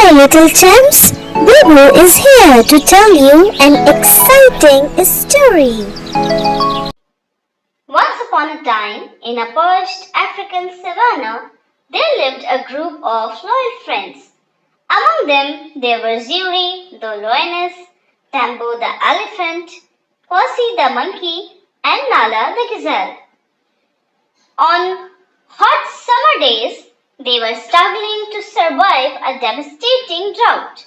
Hi little champs, Bubu is here to tell you an exciting story. Once upon a time, in a parched African savanna, there lived a group of loyal friends. Among them, there were Zuri, the lioness, Tambo the elephant, Kwasi the monkey, and Nala the gazelle. On hot summer days, they were struggling to survive a devastating drought.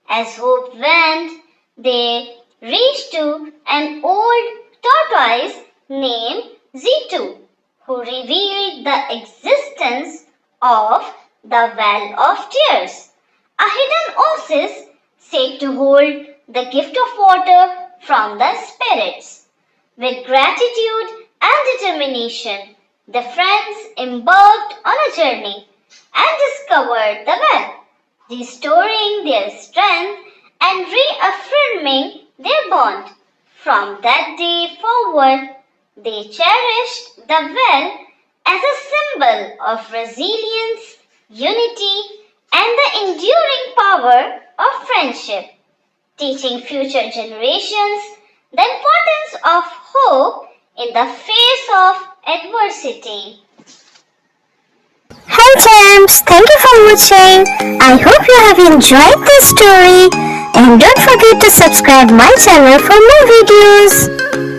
As hope waned, they reached to an old tortoise named Zitu, who revealed the existence of the Well of Tears, a hidden oasis said to hold the gift of water from the spirits. With gratitude and determination, the friends embarked on a journey and discovered the well, restoring their strength and reaffirming their bond. From that day forward, they cherished the well as a symbol of resilience, unity, and the enduring power of friendship, teaching future generations the importance of hope in the face of adversity. Hi champs, thank you for watching. I hope you have enjoyed this story and don't forget to subscribe my channel for more videos.